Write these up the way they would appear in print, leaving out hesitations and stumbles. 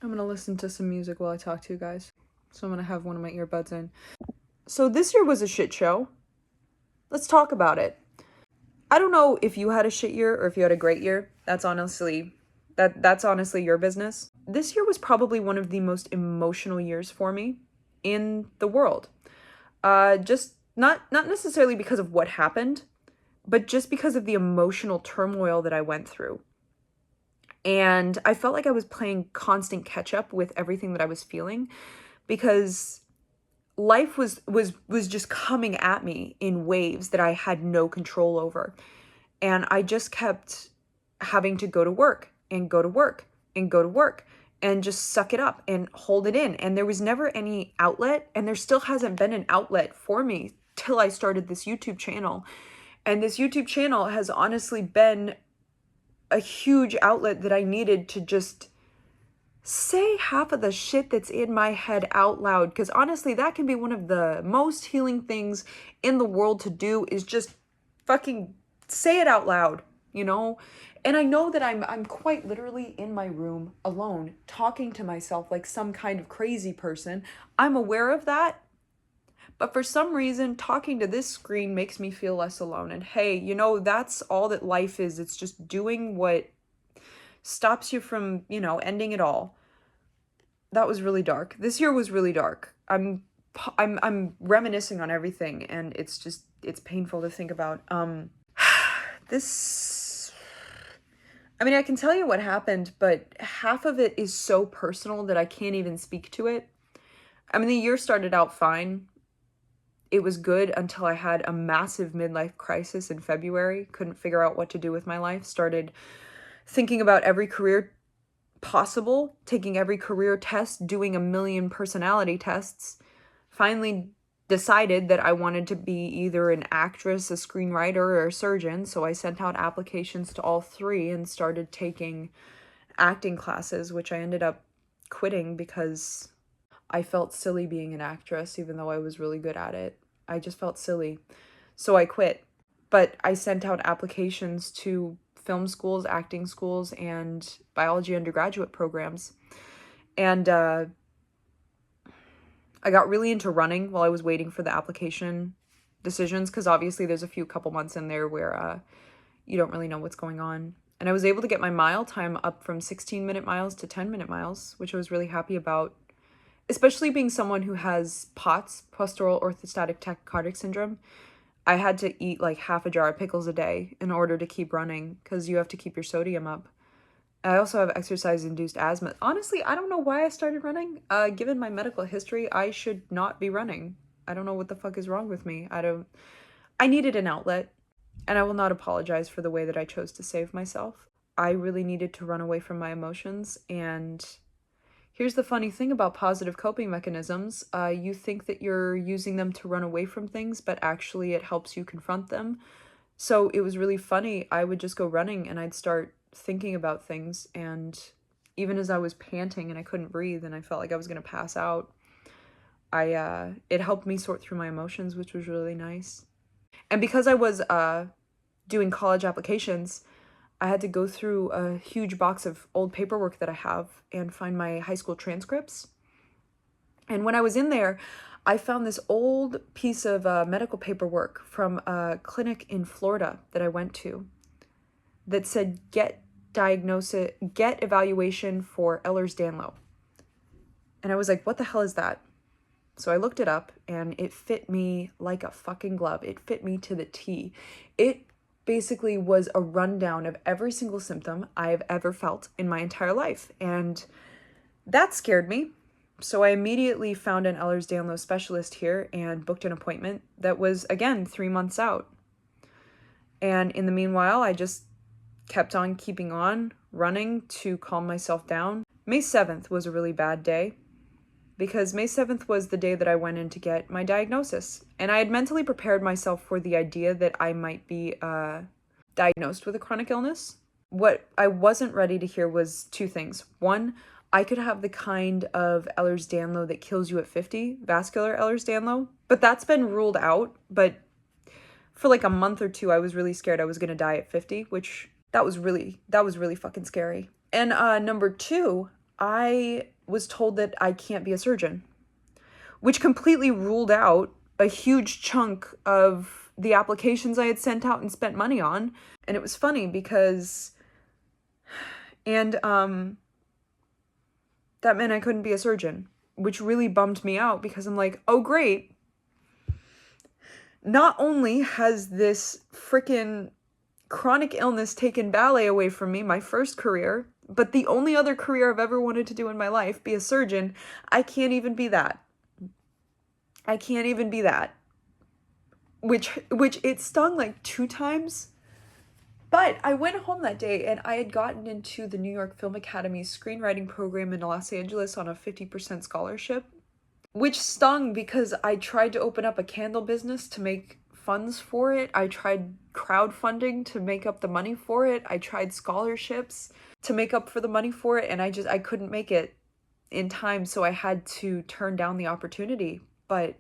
I'm gonna listen to some music while I talk to you guys. So I'm gonna have one of my earbuds in. So this year was a shit show. Let's talk about it. I don't know if you had a shit year or if you had a great year. That's honestly your business. This year was probably one of the most emotional years for me in the world. Just not necessarily because of what happened, but just because of the emotional turmoil that I went through. And I felt like I was playing constant catch up with everything that I was feeling because life was just coming at me in waves that I had no control over. And I just kept having to go to work and go to work and go to work and just suck it up and hold it in. And there was never any outlet, and there still hasn't been an outlet for me till I started this YouTube channel. And this YouTube channel has honestly been a huge outlet that I needed to just say half of the shit that's in my head out loud. Because honestly, that can be one of the most healing things in the world to do, is just fucking say it out loud, you know? And I know that I'm quite literally in my room alone talking to myself like some kind of crazy person. I'm aware of that. But for some reason, talking to this screen makes me feel less alone. And hey, you know, that's all that life is. It's just doing what stops you from, ending it all. That was really dark. This year was really dark. I'm reminiscing on everything, and it's painful to think about. This, I mean, I can tell you what happened, but half of it is so personal that I can't even speak to it. I mean, the year started out fine. It was good until I had a massive midlife crisis in February. Couldn't figure out what to do with my life. Started thinking about every career possible, taking every career test, doing a million personality tests. Finally decided that I wanted to be either an actress, a screenwriter, or a surgeon. So I sent out applications to all three and started taking acting classes, which I ended up quitting because I felt silly being an actress, even though I was really good at it. I just felt silly. So I quit. But I sent out applications to film schools, acting schools, and biology undergraduate programs. And I got really into running while I was waiting for the application decisions, because obviously there's a couple months in there where you don't really know what's going on. And I was able to get my mile time up from 16-minute miles to 10-minute miles, which I was really happy about. Especially being someone who has POTS, postural orthostatic tachycardic syndrome. I had to eat like half a jar of pickles a day in order to keep running, because you have to keep your sodium up. I also have exercise-induced asthma. Honestly, I don't know why I started running. Given my medical history, I should not be running. I don't know what the fuck is wrong with me. I needed an outlet, and I will not apologize for the way that I chose to save myself. I really needed to run away from my emotions, and here's the funny thing about positive coping mechanisms. You think that you're using them to run away from things, but actually it helps you confront them. So it was really funny. I would just go running and I'd start thinking about things. And even as I was panting and I couldn't breathe and I felt like I was going to pass out, it helped me sort through my emotions, which was really nice. And because I was doing college applications, I had to go through a huge box of old paperwork that I have and find my high school transcripts. And when I was in there, I found this old piece of medical paperwork from a clinic in Florida that I went to that said, get evaluation for Ehlers-Danlos. And I was like, what the hell is that? So I looked it up and it fit me like a fucking glove. It fit me to the T. It basically was a rundown of every single symptom I've ever felt in my entire life. And that scared me. So I immediately found an Ehlers-Danlos specialist here and booked an appointment that was, again, 3 months out. And in the meanwhile, I just kept on keeping on running to calm myself down. May 7th was a really bad day, because May 7th was the day that I went in to get my diagnosis. And I had mentally prepared myself for the idea that I might be diagnosed with a chronic illness. What I wasn't ready to hear was two things. One, I could have the kind of Ehlers-Danlos that kills you at 50, vascular Ehlers-Danlos, but that's been ruled out. But for like a month or two, I was really scared I was going to die at 50, which that was really fucking scary. And number two, I was told that I can't be a surgeon, which completely ruled out a huge chunk of the applications I had sent out and spent money on. And it was funny because, and that meant I couldn't be a surgeon, which really bummed me out because I'm like, oh great. Not only has this freaking chronic illness taken ballet away from me, my first career, but the only other career I've ever wanted to do in my life, be a surgeon, I can't even be that. I can't even be that. Which it stung like 2 times. But I went home that day and I had gotten into the New York Film Academy's screenwriting program in Los Angeles on a 50% scholarship, which stung because I tried to open up a candle business to make funds for it. I tried crowdfunding to make up the money for it. I tried scholarships to make up for the money for it, and I couldn't make it in time, so I had to turn down the opportunity. But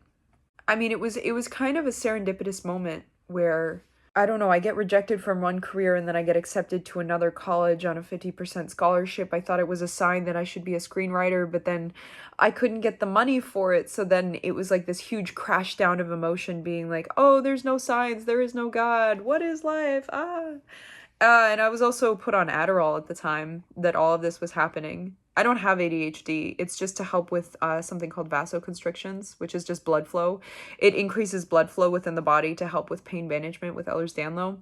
I mean, it was kind of a serendipitous moment where, I don't know, I get rejected from one career and then I get accepted to another college on a 50% scholarship. I thought it was a sign that I should be a screenwriter, but then I couldn't get the money for it. So then it was like this huge crash down of emotion being like, oh, there's no signs, there is no God, what is life? And I was also put on Adderall at the time that all of this was happening. I don't have ADHD. It's just to help with something called vasoconstrictions, which is just blood flow. It increases blood flow within the body to help with pain management with Ehlers-Danlos.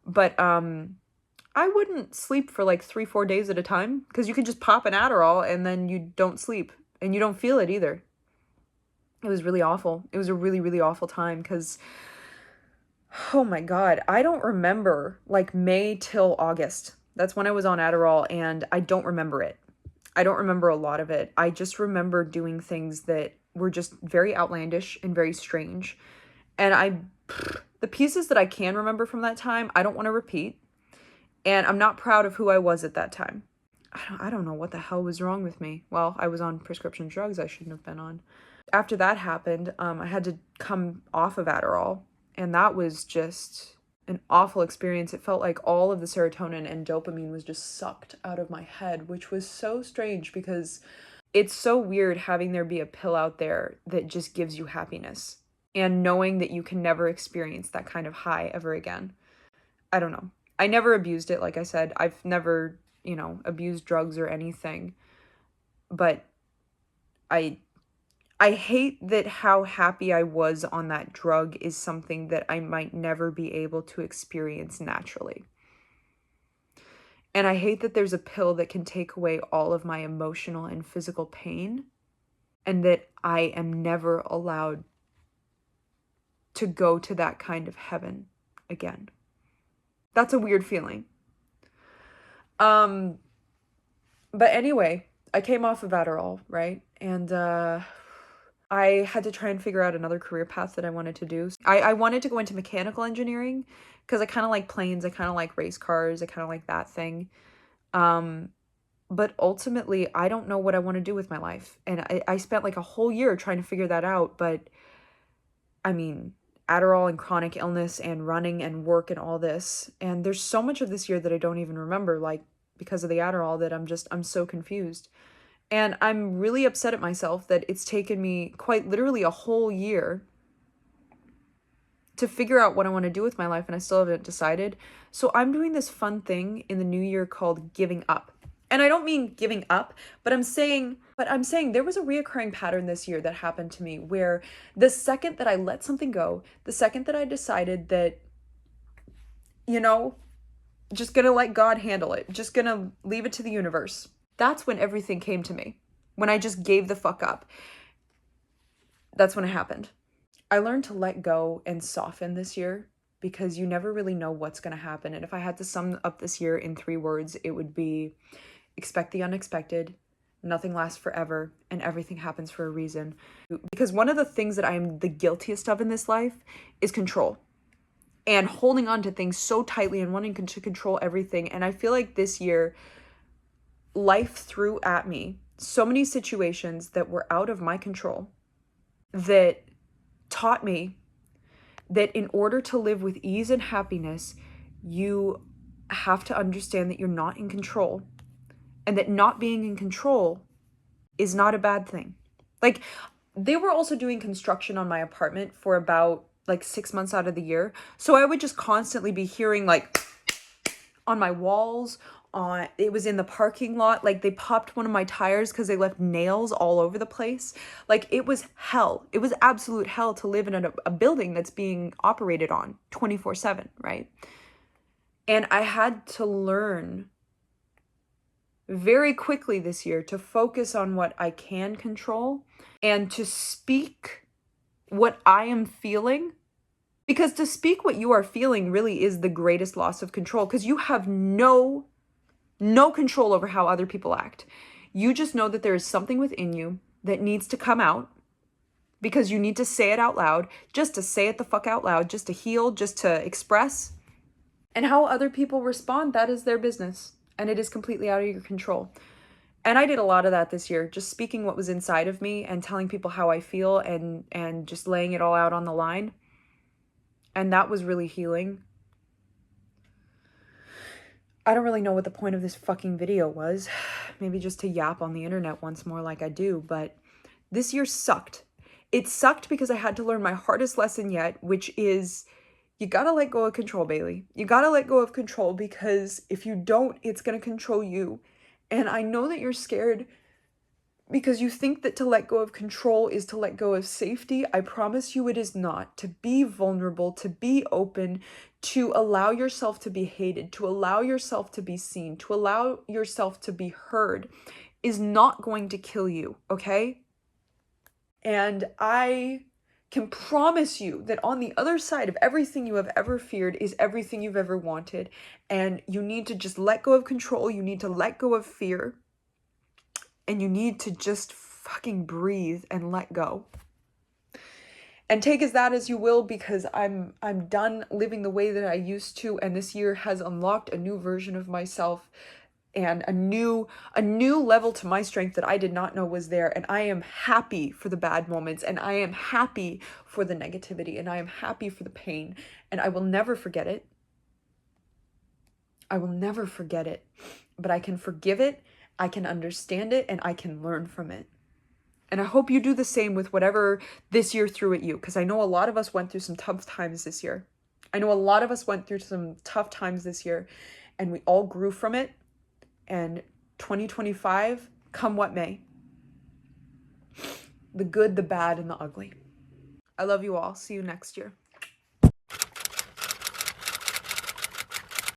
But I wouldn't sleep for like 3-4 days at a time because you can just pop an Adderall and then you don't sleep and you don't feel it either. It was really awful. It was a really, really awful time because, oh my God, I don't remember like May till August. That's when I was on Adderall and I don't remember it. I don't remember a lot of it. I just remember doing things that were just very outlandish and very strange. And the pieces that I can remember from that time, I don't want to repeat. And I'm not proud of who I was at that time. I don't know what the hell was wrong with me. Well, I was on prescription drugs I shouldn't have been on. After that happened, I had to come off of Adderall. And that was just an awful experience. It felt like all of the serotonin and dopamine was just sucked out of my head, which was so strange because it's so weird having there be a pill out there that just gives you happiness and knowing that you can never experience that kind of high ever again. I don't know. I never abused it. Like I said, I've never, abused drugs or anything, but I hate that how happy I was on that drug is something that I might never be able to experience naturally. And I hate that there's a pill that can take away all of my emotional and physical pain and that I am never allowed to go to that kind of heaven again. That's a weird feeling. But anyway, I came off of Adderall, right? And I had to try and figure out another career path that I wanted to do. I wanted to go into mechanical engineering because I kind of like planes. I kind of like race cars. I kind of like that thing. But ultimately, I don't know what I want to do with my life. And I spent like a whole year trying to figure that out. But I mean, Adderall and chronic illness and running and work and all this. And there's so much of this year that I don't even remember, like because of the Adderall, that I'm so confused. And I'm really upset at myself that it's taken me quite literally a whole year to figure out what I want to do with my life, and I still haven't decided. So I'm doing this fun thing in the new year called giving up. And I don't mean giving up, but I'm saying there was a reoccurring pattern this year that happened to me where the second that I let something go, the second that I decided that, just gonna let God handle it, just gonna leave it to the universe, that's when everything came to me. When I just gave the fuck up. That's when it happened. I learned to let go and soften this year because you never really know what's going to happen. And if I had to sum up this year in 3 words, it would be expect the unexpected, nothing lasts forever, and everything happens for a reason. Because one of the things that I am the guiltiest of in this life is control. And holding on to things so tightly and wanting to control everything. And I feel like this year, life threw at me so many situations that were out of my control that taught me that in order to live with ease and happiness, you have to understand that you're not in control and that not being in control is not a bad thing. Like, they were also doing construction on my apartment for about like 6 months out of the year. So I would just constantly be hearing like on my walls, on it was in the parking lot, like they popped one of my tires because they left nails all over the place. Like, it was hell. It was absolute hell to live in a building that's being operated on 24/7, right? And I had to learn very quickly this year to focus on what I can control and to speak what I am feeling. Because to speak what you are feeling really is the greatest loss of control, because you have no control over how other people act. You just know that there is something within you that needs to come out because you need to say it out loud, just to say it the fuck out loud, just to heal, just to express. And how other people respond, that is their business. And it is completely out of your control. And I did a lot of that this year, just speaking what was inside of me and telling people how I feel and just laying it all out on the line. And that was really healing. I don't really know what the point of this fucking video was. Maybe just to yap on the internet once more like I do, but this year sucked. It sucked because I had to learn my hardest lesson yet, which is you gotta let go of control, Bailey. You gotta let go of control, because if you don't, it's gonna control you. And I know that you're scared because you think that to let go of control is to let go of safety. I promise you it is not. To be vulnerable, to be open, to allow yourself to be hated, to allow yourself to be seen, to allow yourself to be heard is not going to kill you, okay? And I can promise you that on the other side of everything you have ever feared is everything you've ever wanted. And you need to just let go of control. You need to let go of fear. And you need to just fucking breathe and let go. And take as that as you will, because I'm done living the way that I used to, and this year has unlocked a new version of myself and a new level to my strength that I did not know was there. And I am happy for the bad moments, and I am happy for the negativity, and I am happy for the pain, and I will never forget it. I will never forget it, but I can forgive it, I can understand it, and I can learn from it. And I hope you do the same with whatever this year threw at you, because I know a lot of us went through some tough times this year. I know a lot of us went through some tough times this year, and we all grew from it. And 2025, come what may. The good, the bad, and the ugly. I love you all. See you next year.